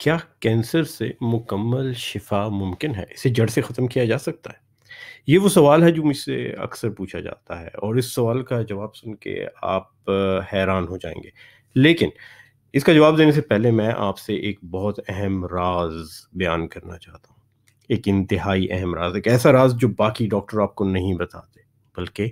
کیا کینسر سے مکمل شفا ممکن ہے؟ اسے جڑ سے ختم کیا جا سکتا ہے؟ یہ وہ سوال ہے جو مجھ سے اکثر پوچھا جاتا ہے، اور اس سوال کا جواب سن کے آپ حیران ہو جائیں گے۔ لیکن اس کا جواب دینے سے پہلے میں آپ سے ایک بہت اہم راز بیان کرنا چاہتا ہوں۔ ایک انتہائی اہم راز، ایک ایسا راز جو باقی ڈاکٹر آپ کو نہیں بتاتے، بلکہ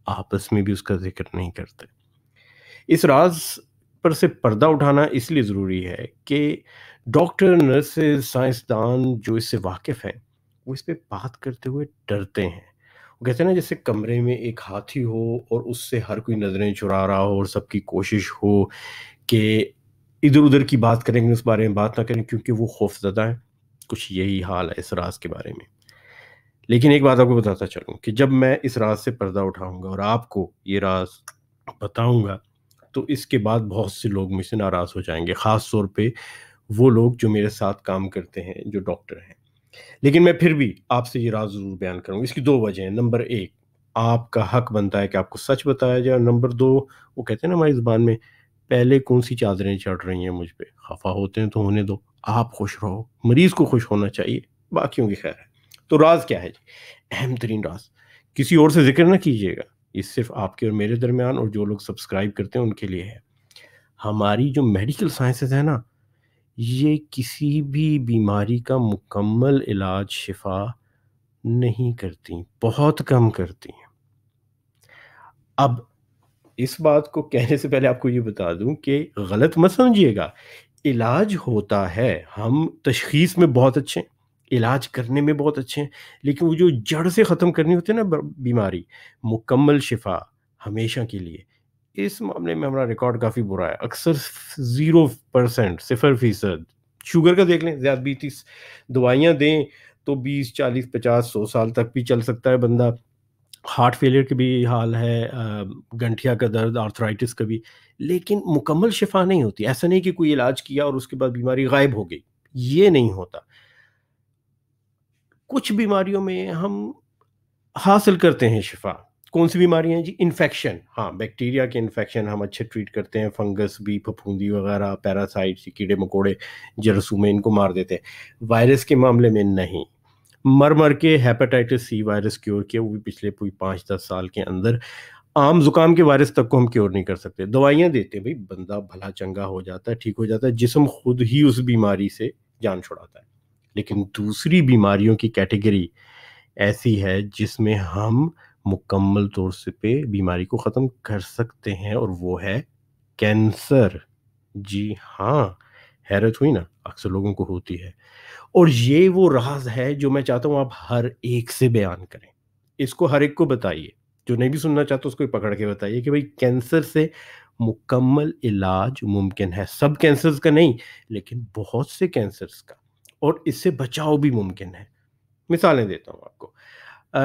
آپس میں بھی اس کا ذکر نہیں کرتے۔ اس راز پر سے پردہ اٹھانا اس لیے ضروری ہے کہ ڈاکٹر، نرسز، سائنسدان جو اس سے واقف ہیں وہ اس پہ بات کرتے ہوئے ڈرتے ہیں۔ وہ کہتے ہیں نا، جیسے کمرے میں ایک ہاتھی ہو اور اس سے ہر کوئی نظریں چرا رہا ہو، اور سب کی کوشش ہو کہ ادھر ادھر کی بات کریں گے، اس بارے میں بات نہ کریں کیونکہ وہ خوف زدہ ہیں۔ کچھ یہی حال ہے اس راز کے بارے میں۔ لیکن ایک بات آپ کو بتاتا چلوں کہ جب میں اس راز سے پردہ اٹھاؤں گا اور آپ کو یہ راز بتاؤں گا، تو اس کے بعد بہت سے لوگ مجھ سے ناراض ہو جائیں گے، خاص طور پہ وہ لوگ جو میرے ساتھ کام کرتے ہیں، جو ڈاکٹر ہیں۔ لیکن میں پھر بھی آپ سے یہ راز ضرور بیان کروں گا۔ اس کی دو وجہ ہیں۔ نمبر ایک، آپ کا حق بنتا ہے کہ آپ کو سچ بتایا جائے، اور نمبر دو، وہ کہتے ہیں نا ہماری زبان میں، پہلے کون سی چادریں چڑھ رہی ہیں مجھ پہ، خفا ہوتے ہیں تو ہونے دو، آپ خوش رہو، مریض کو خوش ہونا چاہیے، باقیوں کی خیر ہے۔ تو راز کیا ہے جی؟ اہم ترین راز کسی اور سے ذکر نہ کیجیے گا، یہ صرف آپ کے اور میرے درمیان اور جو لوگ سبسکرائب کرتے ہیں ان کے لیے ہے۔ ہماری جو میڈیکل سائنسز ہے نا، یہ کسی بھی بیماری کا مکمل علاج، شفا نہیں کرتی، بہت کم کرتی ہیں۔ اب اس بات کو کہنے سے پہلے آپ کو یہ بتا دوں کہ غلط مت سمجھیے گا، علاج ہوتا ہے، ہم تشخیص میں بہت اچھے ہیں، علاج کرنے میں بہت اچھے ہیں، لیکن وہ جو جڑ سے ختم کرنی ہوتی ہے نا بیماری، مکمل شفا ہمیشہ کے لیے، اس معاملے میں ہمارا ریکارڈ کافی برا ہے۔ اکثر 0%، 0%۔ شوگر کا دیکھ لیں، ذیابیطس، دوائیاں دیں تو 20، 40، 50، 100 سال تک بھی چل سکتا ہے بندہ۔ ہارٹ فیلئر کا بھی حال ہے، گنٹھیا کا درد، آرتھرائٹس کا بھی، لیکن مکمل شفا نہیں ہوتی۔ ایسا نہیں کہ کوئی علاج کیا اور اس کے بعد بیماری غائب ہو گئی، یہ نہیں ہوتا۔ کچھ بیماریوں میں ہم حاصل کرتے ہیں شفا۔ کون سی بیماریاں ہیں جی؟ انفیکشن، ہاں، بیکٹیریا کے انفیکشن ہم اچھے ٹریٹ کرتے ہیں، فنگس بھی، پھپھوندی وغیرہ، پیراسائٹس، کیڑے مکوڑے، جراثومیں، ان کو مار دیتے ہیں۔ وائرس کے معاملے میں نہیں۔ مر کے ہیپاٹائٹس سی وائرس کیور کیا، وہ بھی پچھلے 5-10 سال کے اندر۔ عام زکام کے وائرس تک کو ہم کیور نہیں کر سکتے۔ دوائیاں دیتے ہیں بھائی، بندہ بھلا چنگا ہو جاتا ہے، ٹھیک ہو جاتا ہے، جسم خود ہی اس بیماری سے جان چھڑاتا ہے۔ لیکن دوسری بیماریوں کی کیٹیگری ایسی ہے جس میں ہم مکمل طور سے پہ بیماری کو ختم کر سکتے ہیں، اور وہ ہے کینسر۔ جی ہاں، حیرت ہوئی نا؟ اکثر لوگوں کو ہوتی ہے، اور یہ وہ راز ہے جو میں چاہتا ہوں آپ ہر ایک سے بیان کریں۔ اس کو ہر ایک کو بتائیے، جو نہیں بھی سننا چاہتا اس کو پکڑ کے بتائیے کہ بھئی کینسر سے مکمل علاج ممکن ہے۔ سب کینسرز کا نہیں، لیکن بہت سے کینسرز کا، اور اس سے بچاؤ بھی ممکن ہے۔ مثالیں دیتا ہوں آپ کو۔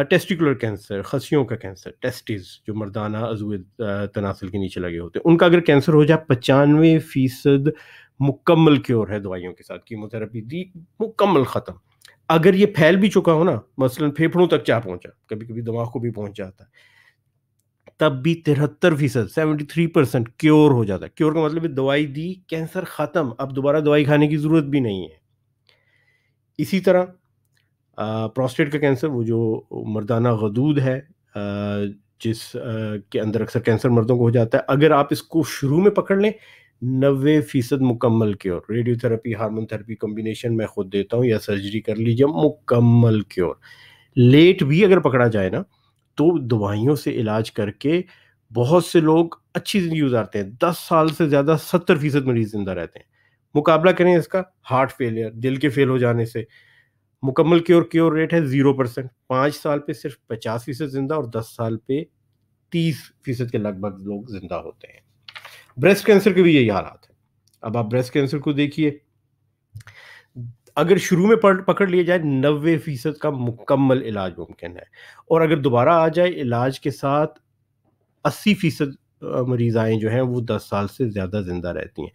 ٹیسٹیکولر کینسر، خصیوں کا کینسر، ٹیسٹیز جو مردانہ عضو تناسل کے نیچے لگے ہوتے ہیں، ان کا اگر کینسر ہو جائے، 95% مکمل کیور ہے دوائیوں کے ساتھ، کیموتھراپی دی، مکمل ختم۔ اگر یہ پھیل بھی چکا ہو نا، مثلا پھیپھڑوں تک جا پہنچا، کبھی کبھی دماغ کو بھی پہنچ جاتا ہے، تب بھی 73%، 73% کیور ہو جاتا ہے۔ کیور کا مطلب ہے دوائی دی، کینسر ختم، اب دوبارہ دوائی کھانے کی ضرورت بھی نہیں ہے۔ اسی طرح پروسٹیٹ کا کینسر، وہ جو مردانہ غدود ہے، جس کے اندر اکثر کینسر مردوں کو ہو جاتا ہے، اگر آپ اس کو شروع میں پکڑ لیں، 90% مکمل cure. Radio therapy, hormone therapy combination میں خود دیتا ہوں، یا سرجری کر لیجیے، مکمل کیور۔ لیٹ بھی اگر پکڑا جائے نا، تو دوائیوں سے علاج کر کے بہت سے لوگ اچھی زندگی گزارتے ہیں۔ 10 سال سے زیادہ 70% مریض زندہ رہتے ہیں۔ مقابلہ کریں اس کا ہارٹ فیلئر، دل کے فیل ہو جانے سے، مکمل کیور ریٹ ہے 0%۔ 5 سال پہ صرف 50% زندہ، اور 10 سال پہ 30% کے لگ بھگ لوگ زندہ ہوتے ہیں۔ بریسٹ کینسر کے بھی یہی حالات ہیں۔ اب آپ بریسٹ کینسر کو دیکھیے، اگر شروع میں پکڑ لیا جائے، 90% کا مکمل علاج ممکن ہے، اور اگر دوبارہ آ جائے علاج کے ساتھ، 80% مریض آئیں جو ہیں وہ 10 سال سے زیادہ زندہ رہتی ہیں۔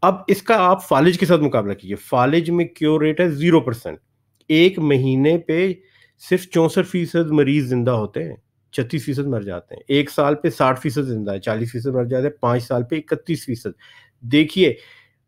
اب اس کا آپ فالج کے ساتھ مقابلہ کیجیے۔ فالج میں کیور ریٹ ہے 0%۔ ایک مہینے پہ صرف 64% مریض زندہ ہوتے ہیں، 36% مر جاتے ہیں۔ ایک سال پہ 60% زندہ ہے، 40% مر جاتے ہیں، 5 سال پہ 31%۔ دیکھیے